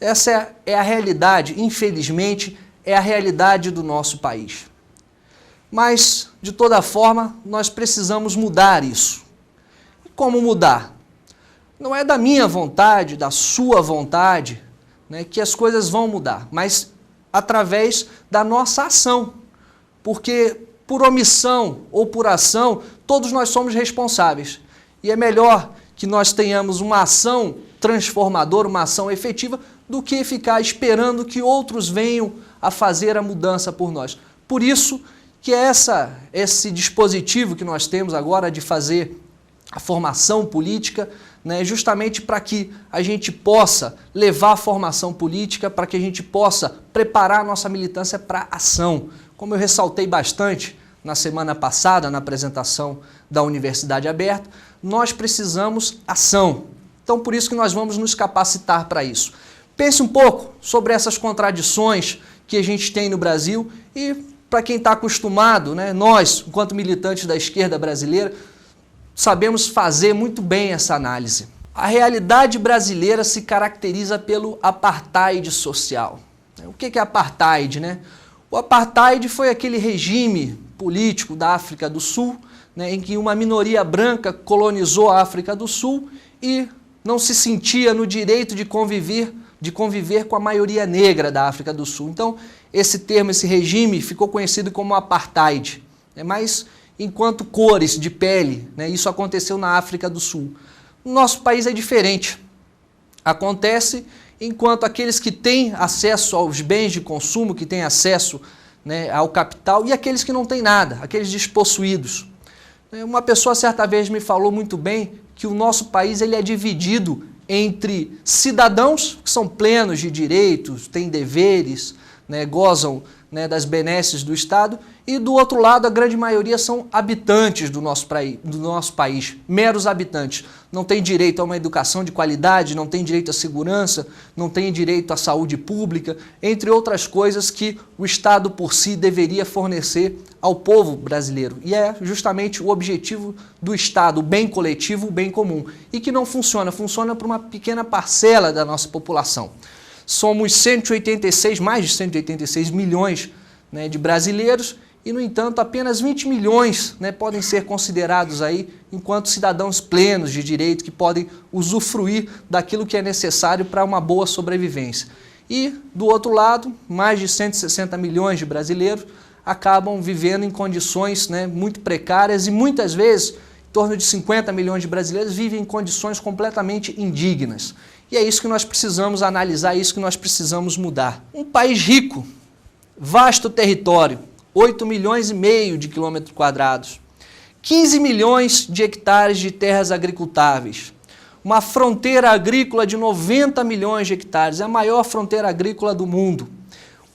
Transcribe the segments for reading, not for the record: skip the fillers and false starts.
Essa é a realidade, infelizmente, é a realidade do nosso país. Mas, de toda forma, nós precisamos mudar isso. E como mudar? Não é da minha vontade, da sua vontade, né, que as coisas vão mudar, mas através da nossa ação. Porque, por omissão ou por ação, todos nós somos responsáveis. E é melhor que nós tenhamos uma ação transformadora, uma ação efetiva, do que ficar esperando que outros venham a fazer a mudança por nós. Por isso que esse dispositivo que nós temos agora de fazer a formação política, né, justamente para que a gente possa levar a formação política, para que a gente possa preparar a nossa militância para a ação. Como eu ressaltei bastante na semana passada, na apresentação da Universidade Aberta, nós precisamos ação. Então, por isso que nós vamos nos capacitar para isso. Pense um pouco sobre essas contradições que a gente tem no Brasil e, para quem está acostumado, né, nós, enquanto militantes da esquerda brasileira, sabemos fazer muito bem essa análise. A realidade brasileira se caracteriza pelo apartheid social. O que é apartheid, né? O apartheid foi aquele regime político da África do Sul, né, em que uma minoria branca colonizou a África do Sul e não se sentia no direito de conviver com a maioria negra da África do Sul. Então, esse termo, esse regime ficou conhecido como apartheid. Mas, enquanto cores de pele, né, isso aconteceu na África do Sul. No nosso país é diferente. Acontece enquanto aqueles que têm acesso aos bens de consumo, que têm acesso, né, ao capital, e aqueles que não têm nada, aqueles despossuídos. Uma pessoa certa vez me falou muito bem que o nosso país ele é dividido entre cidadãos que são plenos de direitos, têm deveres, né, gozam, né, das benesses do Estado, e do outro lado a grande maioria são habitantes do nosso país, meros habitantes. Não tem direito a uma educação de qualidade, não tem direito à segurança, não tem direito à saúde pública, entre outras coisas que o Estado por si deveria fornecer ao povo brasileiro. E é justamente o objetivo do Estado, o bem coletivo, o bem comum. E que não funciona para uma pequena parcela da nossa população. Somos mais de 186 milhões, né, de brasileiros e, no entanto, apenas 20 milhões, né, podem ser considerados aí enquanto cidadãos plenos de direito que podem usufruir daquilo que é necessário para uma boa sobrevivência. E, do outro lado, mais de 160 milhões de brasileiros acabam vivendo em condições, né, muito precárias e muitas vezes em torno de 50 milhões de brasileiros vivem em condições completamente indignas. E é isso que nós precisamos analisar, é isso que nós precisamos mudar. Um país rico, vasto território, 8 milhões e meio de quilômetros quadrados, 15 milhões de hectares de terras agricultáveis, uma fronteira agrícola de 90 milhões de hectares, é a maior fronteira agrícola do mundo,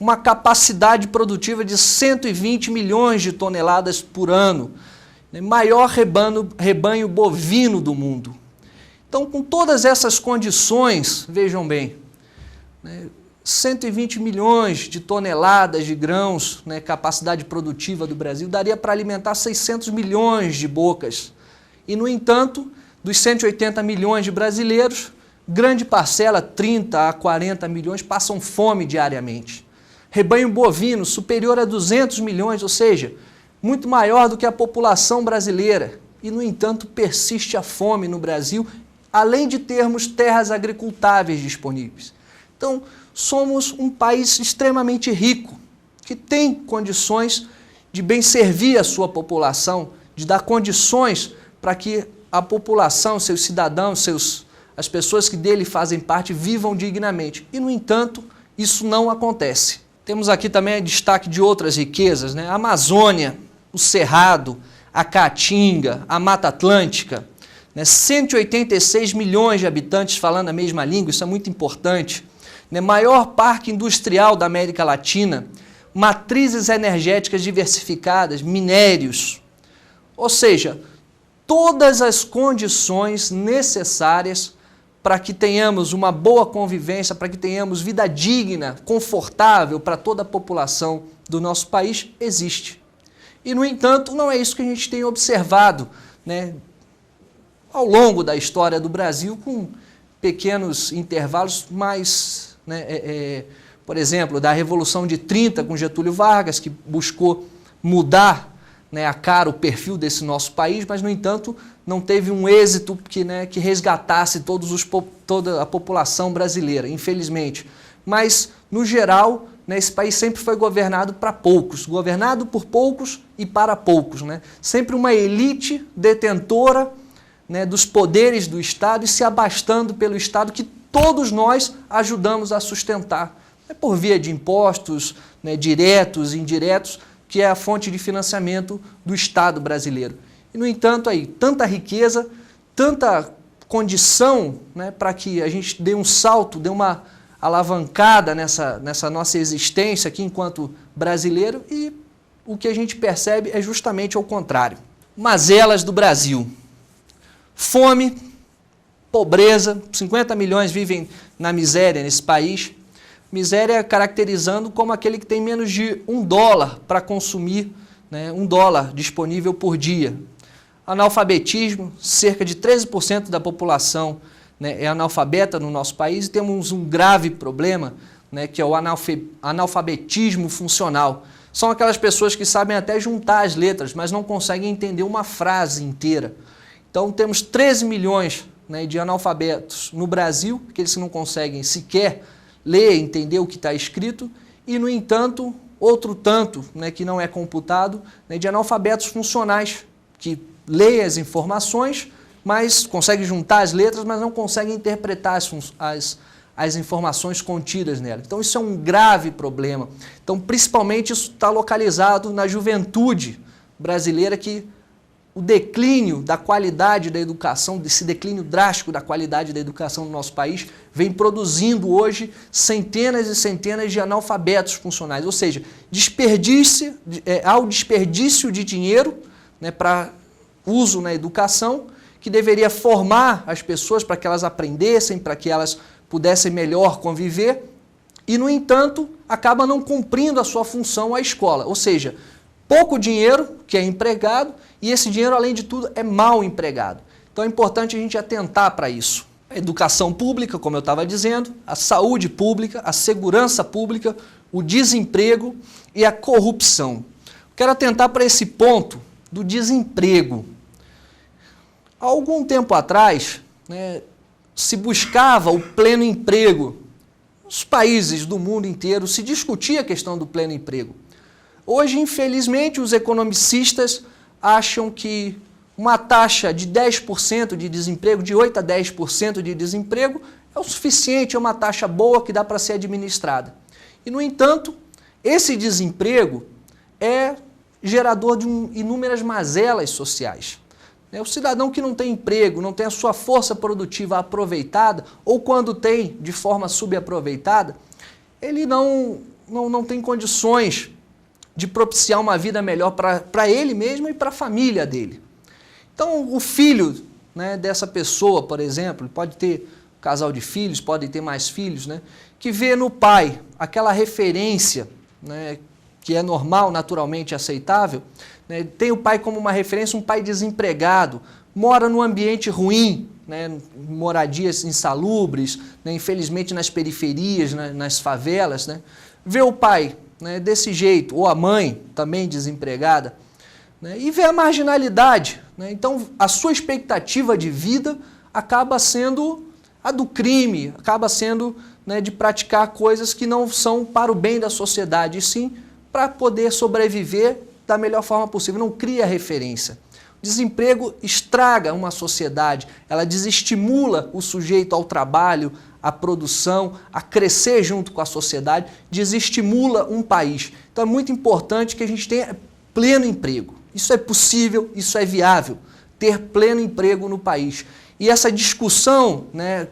uma capacidade produtiva de 120 milhões de toneladas por ano, maior rebanho bovino do mundo. Então, com todas essas condições, vejam bem, 120 milhões de toneladas de grãos, né, capacidade produtiva do Brasil, daria para alimentar 600 milhões de bocas. E, no entanto, dos 180 milhões de brasileiros, grande parcela, 30 a 40 milhões, passam fome diariamente. Rebanho bovino superior a 200 milhões, ou seja, muito maior do que a população brasileira. E, no entanto, persiste a fome no Brasil, além de termos terras agricultáveis disponíveis. Então, somos um país extremamente rico, que tem condições de bem servir a sua população, de dar condições para que a população, seus cidadãos, as pessoas que dele fazem parte, vivam dignamente. E, no entanto, isso não acontece. Temos aqui também destaque de outras riquezas, né? A Amazônia, o Cerrado, a Caatinga, a Mata Atlântica, 186 milhões de habitantes falando a mesma língua, isso é muito importante. Maior parque industrial da América Latina, matrizes energéticas diversificadas, minérios. Ou seja, todas as condições necessárias para que tenhamos uma boa convivência, para que tenhamos vida digna, confortável para toda a população do nosso país, existe. E, no entanto, não é isso que a gente tem observado, né, ao longo da história do Brasil, com pequenos intervalos, mas né, por exemplo, da Revolução de 30 com Getúlio Vargas, que buscou mudar, né, a cara, o perfil desse nosso país, mas, no entanto, não teve um êxito que resgatasse toda a população brasileira, infelizmente. Mas, no geral, né, esse país sempre foi governado para poucos, governado por poucos e para poucos, né? Sempre uma elite detentora, né, dos poderes do Estado e se abastando pelo Estado, que todos nós ajudamos a sustentar, né, por via de impostos, né, diretos e indiretos, que é a fonte de financiamento do Estado brasileiro. E, no entanto, aí, tanta riqueza, tanta condição, né, para que a gente dê um salto, dê uma alavancada nessa nossa existência aqui enquanto brasileiro, e o que a gente percebe é justamente ao contrário. Mazelas do Brasil. Fome, pobreza, 50 milhões vivem na miséria nesse país. Miséria caracterizando como aquele que tem menos de $1 para consumir, né, $1 disponível por dia. Analfabetismo, cerca de 13% da população, né, é analfabeta no nosso país, e temos um grave problema, né, que é o analfabetismo funcional. São aquelas pessoas que sabem até juntar as letras, mas não conseguem entender uma frase inteira. Então temos 13 milhões, né, de analfabetos no Brasil, aqueles que não conseguem sequer ler, entender o que está escrito, e, no entanto, outro tanto, né, que não é computado, né, de analfabetos funcionais, que leem as informações, mas conseguem juntar as letras, mas não conseguem interpretar as informações contidas nela. Então, isso é um grave problema. Então, principalmente, isso está localizado na juventude brasileira, que o declínio da qualidade da educação, desse declínio drástico da qualidade da educação no nosso país, vem produzindo hoje centenas e centenas de analfabetos funcionais, ou seja, há o desperdício de dinheiro, né, para uso na educação, que deveria formar as pessoas para que elas aprendessem, para que elas pudessem melhor conviver, e, no entanto, acaba não cumprindo a sua função a escola, ou seja, pouco dinheiro que é empregado, e esse dinheiro, além de tudo, é mal empregado. Então é importante a gente atentar para isso. A educação pública, como eu estava dizendo, a saúde pública, a segurança pública, o desemprego e a corrupção. Quero atentar para esse ponto do desemprego. Há algum tempo atrás, né, se buscava o pleno emprego. Nos países do mundo inteiro se discutia a questão do pleno emprego. Hoje, infelizmente, os economicistas acham que uma taxa de 10% de desemprego, de 8% a 10% de desemprego, é o suficiente, é uma taxa boa que dá para ser administrada. E, no entanto, esse desemprego é gerador de inúmeras mazelas sociais. O cidadão que não tem emprego, não tem a sua força produtiva aproveitada, ou quando tem de forma subaproveitada, ele não tem condições de propiciar uma vida melhor para ele mesmo e para a família dele. Então, o filho, né, dessa pessoa, por exemplo, pode ter um casal de filhos, pode ter mais filhos, né, que vê no pai aquela referência, né, que é normal, naturalmente aceitável, né, tem o pai como uma referência, um pai desempregado, mora num ambiente ruim, né, moradias insalubres, né, infelizmente nas periferias, nas favelas, né, vê o pai, né, desse jeito, ou a mãe também desempregada, né, e vê a marginalidade, né, então a sua expectativa de vida acaba sendo a do crime, acaba sendo, né, de praticar coisas que não são para o bem da sociedade, e sim para poder sobreviver da melhor forma possível, não cria referência. O desemprego estraga uma sociedade, ela desestimula o sujeito ao trabalho, à produção, a crescer junto com a sociedade, desestimula um país. Então é muito importante que a gente tenha pleno emprego. Isso é possível, isso é viável, ter pleno emprego no país. E essa discussão, né,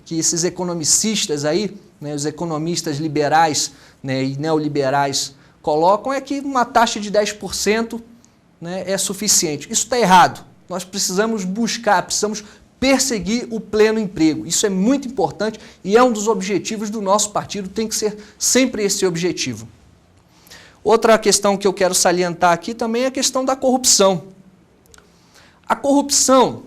que esses economicistas aí, né, os economistas liberais, né, e neoliberais colocam, é que uma taxa de 10%, né, é suficiente. Isso está errado. Nós precisamos buscar, precisamos perseguir o pleno emprego. Isso é muito importante e é um dos objetivos do nosso partido, tem que ser sempre esse objetivo. Outra questão que eu quero salientar aqui também é a questão da corrupção. A corrupção,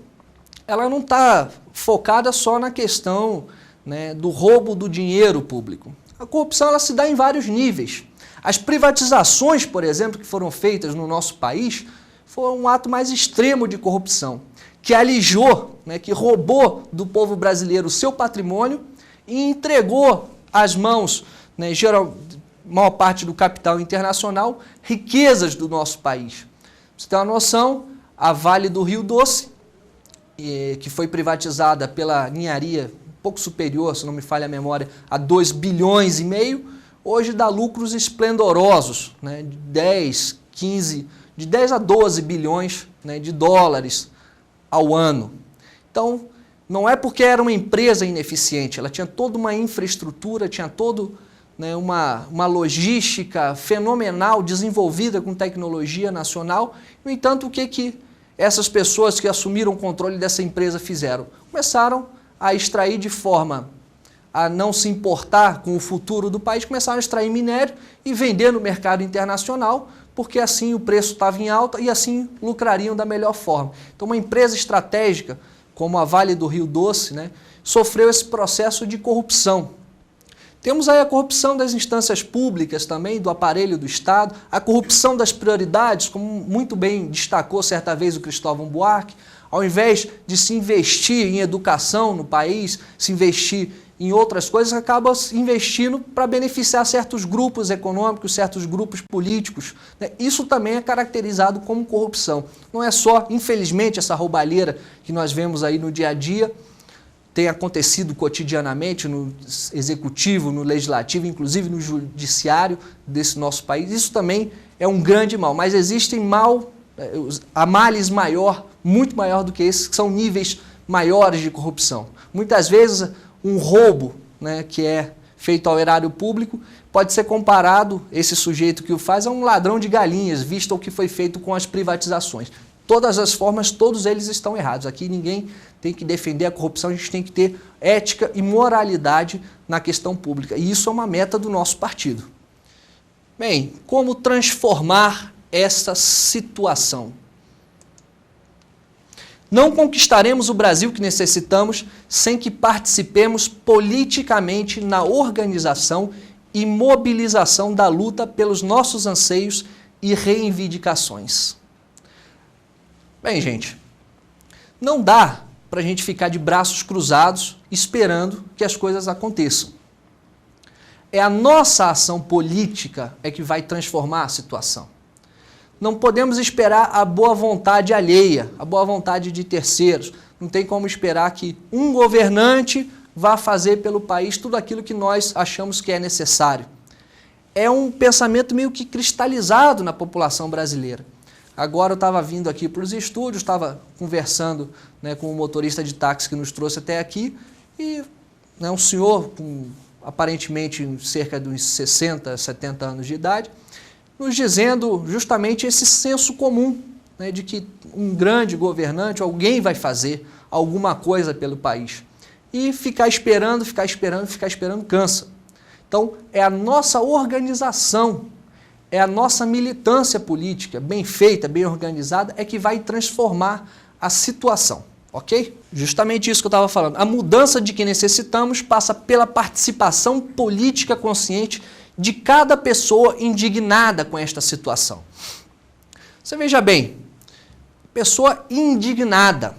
ela não está focada só na questão né, do roubo do dinheiro público. A corrupção ela se dá em vários níveis. As privatizações, por exemplo, que foram feitas no nosso país, foi um ato mais extremo de corrupção, que alijou, né, que roubou do povo brasileiro o seu patrimônio e entregou às mãos, né, maior parte do capital internacional, riquezas do nosso país. Você tem uma noção, a Vale do Rio Doce, que foi privatizada pela ninharia um pouco superior, se não me falha a memória, a 2,5 bilhões, hoje dá lucros esplendorosos, né, de 10 a 12 bilhões, né, de dólares ao ano. Então, não é porque era uma empresa ineficiente, ela tinha toda uma infraestrutura, tinha todo, né, uma logística fenomenal, desenvolvida com tecnologia nacional. No entanto, o que essas pessoas que assumiram o controle dessa empresa fizeram? Começaram a extrair de forma a não se importar com o futuro do país, começaram a extrair minério e vender no mercado internacional, porque assim o preço estava em alta e assim lucrariam da melhor forma. Então, uma empresa estratégica, como a Vale do Rio Doce, né, sofreu esse processo de corrupção. Temos aí a corrupção das instâncias públicas também, do aparelho do Estado, a corrupção das prioridades, como muito bem destacou certa vez o Cristóvão Buarque. Ao invés de se investir em educação no país, se investir em outras coisas, acaba investindo para beneficiar certos grupos econômicos, certos grupos políticos, né? Isso também é caracterizado como corrupção. Não é só, infelizmente, essa roubalheira que nós vemos aí no dia a dia, tem acontecido cotidianamente no executivo, no legislativo, inclusive no judiciário desse nosso país. Isso também é um grande mal, mas existem há males maior, muito maior do que esses, que são níveis maiores de corrupção. Muitas vezes um roubo, né, que é feito ao erário público, pode ser comparado, esse sujeito que o faz, a um ladrão de galinhas, visto o que foi feito com as privatizações. Todas as formas, todos eles estão errados. Aqui ninguém tem que defender a corrupção, a gente tem que ter ética e moralidade na questão pública. E isso é uma meta do nosso partido. Bem, como transformar essa situação? Não conquistaremos o Brasil que necessitamos sem que participemos politicamente na organização e mobilização da luta pelos nossos anseios e reivindicações. Bem, gente, não dá para a gente ficar de braços cruzados esperando que as coisas aconteçam. É a nossa ação política que vai transformar a situação. Não podemos esperar a boa vontade alheia, a boa vontade de terceiros. Não tem como esperar que um governante vá fazer pelo país tudo aquilo que nós achamos que é necessário. É um pensamento meio que cristalizado na população brasileira. Agora eu estava vindo aqui para os estúdios, estava conversando, né, com o motorista de táxi que nos trouxe até aqui e, né, um senhor com aparentemente cerca de uns 60, 70 anos de idade, nos dizendo justamente esse senso comum, né, de que um grande governante, alguém vai fazer alguma coisa pelo país. E ficar esperando, cansa. Então, é a nossa organização, é a nossa militância política, bem feita, bem organizada, é que vai transformar a situação, ok? Justamente isso que eu estava falando. A mudança de que necessitamos passa pela participação política consciente de cada pessoa indignada com esta situação. Você veja bem, pessoa indignada.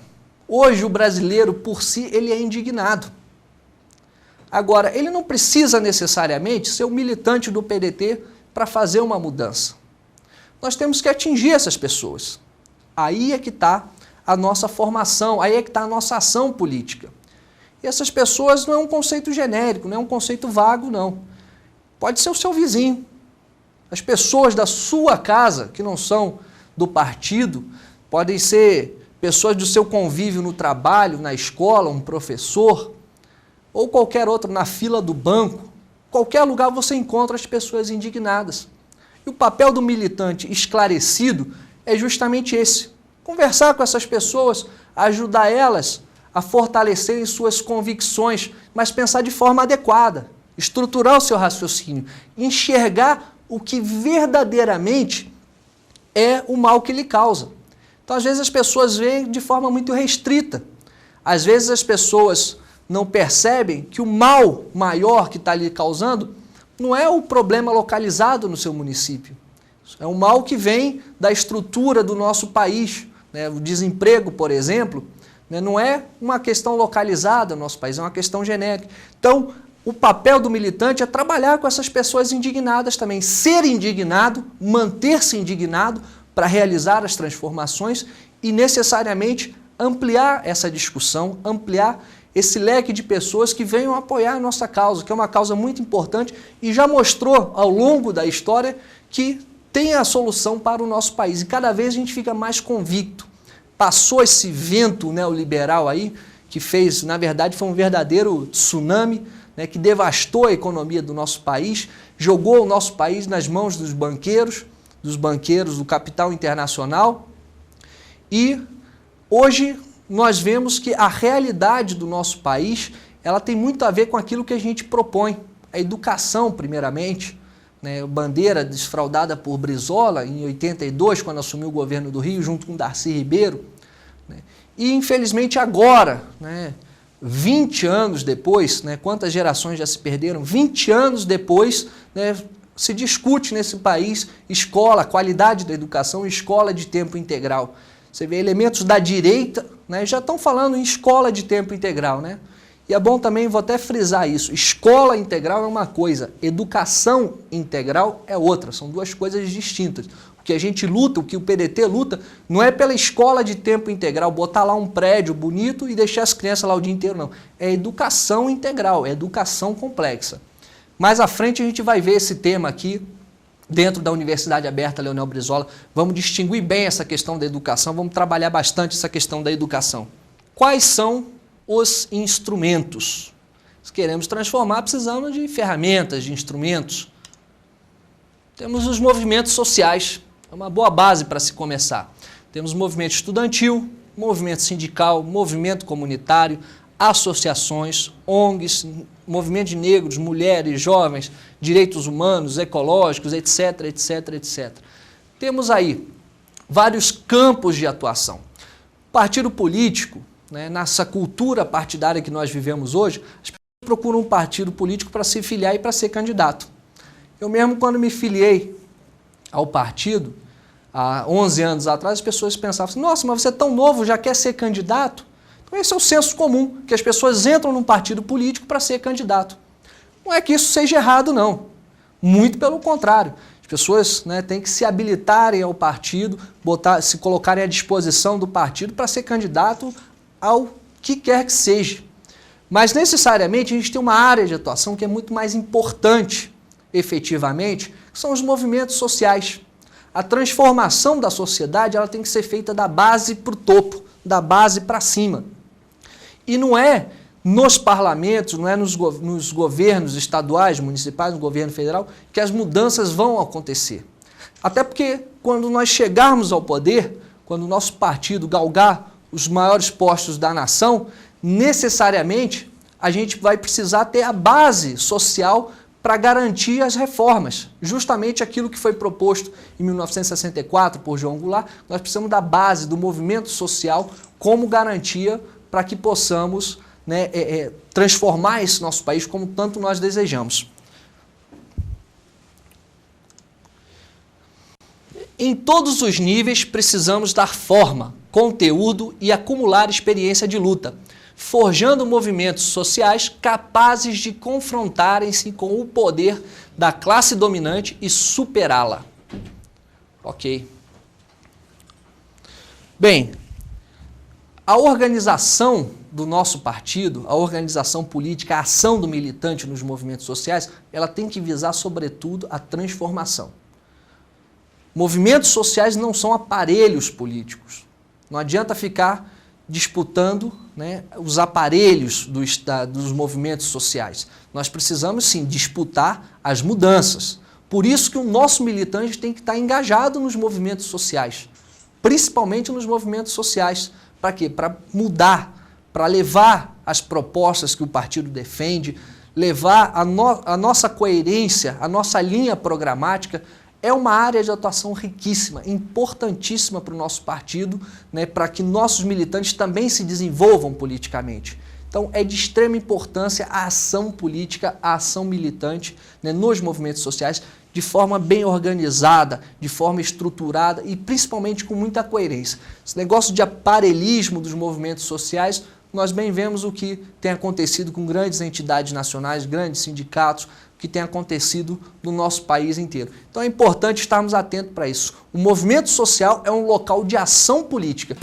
Hoje o brasileiro, por si, ele é indignado. Agora, ele não precisa necessariamente ser um militante do PDT para fazer uma mudança. Nós temos que atingir essas pessoas. Aí é que está a nossa formação, aí é que está a nossa ação política. E essas pessoas não é um conceito genérico, não é um conceito vago, não. Pode ser o seu vizinho. As pessoas da sua casa, que não são do partido, podem ser pessoas do seu convívio no trabalho, na escola, um professor, ou qualquer outro, na fila do banco. Qualquer lugar você encontra as pessoas indignadas. E o papel do militante esclarecido é justamente esse. Conversar com essas pessoas, ajudar elas a fortalecerem suas convicções, mas pensar de forma adequada, estruturar o seu raciocínio, enxergar o que verdadeiramente é o mal que lhe causa. Então, às vezes, as pessoas veem de forma muito restrita. Às vezes, as pessoas não percebem que o mal maior que está ali causando não é o problema localizado no seu município. É um mal que vem da estrutura do nosso país. Né? O desemprego, por exemplo, né, não é uma questão localizada no nosso país, é uma questão genérica. Então, o papel do militante é trabalhar com essas pessoas indignadas também, ser indignado, manter-se indignado para realizar as transformações e necessariamente ampliar essa discussão, ampliar esse leque de pessoas que venham apoiar a nossa causa, que é uma causa muito importante e já mostrou ao longo da história que tem a solução para o nosso país. E cada vez a gente fica mais convicto. Passou esse vento neoliberal aí, que fez, na verdade, foi um verdadeiro tsunami, né, que devastou a economia do nosso país, jogou o nosso país nas mãos dos banqueiros do capital internacional. E hoje nós vemos que a realidade do nosso país, ela tem muito a ver com aquilo que a gente propõe. A educação, primeiramente, né, bandeira desfraudada por Brizola em 82, quando assumiu o governo do Rio, junto com Darcy Ribeiro. Né, e, infelizmente, agora, né, 20 anos depois, né, quantas gerações já se perderam? 20 anos depois, né, se discute nesse país escola, qualidade da educação, escola de tempo integral. Você vê elementos da direita, né, já estão falando em escola de tempo integral, né? E é bom também, vou até frisar isso, escola integral é uma coisa, educação integral é outra, são duas coisas distintas. O que a gente luta, o que o PDT luta, não é pela escola de tempo integral, botar lá um prédio bonito e deixar as crianças lá o dia inteiro, não. É educação integral, é educação complexa. Mais à frente a gente vai ver esse tema aqui, dentro da Universidade Aberta Leonel Brizola, vamos distinguir bem essa questão da educação, vamos trabalhar bastante essa questão da educação. Quais são os instrumentos? Se queremos transformar, precisamos de ferramentas, de instrumentos. Temos os movimentos sociais, é uma boa base para se começar. Temos movimento estudantil, movimento sindical, movimento comunitário, associações, ONGs, movimento de negros, mulheres, jovens, direitos humanos, ecológicos, etc, etc, etc. Temos aí vários campos de atuação. Partido político, né, nessa cultura partidária que nós vivemos hoje, as pessoas procuram um partido político para se filiar e para ser candidato. Eu mesmo, quando me filiei ao partido, há 11 anos atrás, as pessoas pensavam assim, nossa, mas você é tão novo, já quer ser candidato? Então esse é o senso comum, que as pessoas entram num partido político para ser candidato. Não é que isso seja errado, não. Muito pelo contrário. As pessoas, né, têm que se habilitarem ao partido, se colocarem à disposição do partido para ser candidato ao que quer que seja. Mas necessariamente a gente tem uma área de atuação que é muito mais importante, efetivamente, que são os movimentos sociais. A transformação da sociedade, ela tem que ser feita da base para o topo, da base para cima. E não é nos parlamentos, não é nos governos estaduais, municipais, no governo federal, que as mudanças vão acontecer. Até porque quando nós chegarmos ao poder, quando o nosso partido galgar os maiores postos da nação, necessariamente a gente vai precisar ter a base social para garantir as reformas. Justamente aquilo que foi proposto em 1964 por João Goulart, nós precisamos da base do movimento social como garantia para que possamos, né, transformar esse nosso país como tanto nós desejamos. Em todos os níveis precisamos dar forma, conteúdo e acumular experiência de luta, forjando movimentos sociais capazes de confrontarem-se com o poder da classe dominante e superá-la. Ok. Bem, a organização do nosso partido, a organização política, a ação do militante nos movimentos sociais, ela tem que visar, sobretudo, a transformação. Movimentos sociais não são aparelhos políticos. Não adianta ficar disputando, né, os aparelhos dos movimentos sociais. Nós precisamos, sim, disputar as mudanças. Por isso que o nosso militante tem que estar engajado nos movimentos sociais, principalmente nos movimentos sociais. Para quê? Para mudar, para levar as propostas que o partido defende, levar a nossa coerência, a nossa linha programática. É uma área de atuação riquíssima, importantíssima para o nosso partido, né, para que nossos militantes também se desenvolvam politicamente. Então é de extrema importância a ação política, a ação militante, né, nos movimentos sociais, de forma bem organizada, de forma estruturada e principalmente com muita coerência. Esse negócio de aparelhismo dos movimentos sociais, nós bem vemos o que tem acontecido com grandes entidades nacionais, grandes sindicatos, o que tem acontecido no nosso país inteiro. Então é importante estarmos atentos para isso. O movimento social é um local de ação política.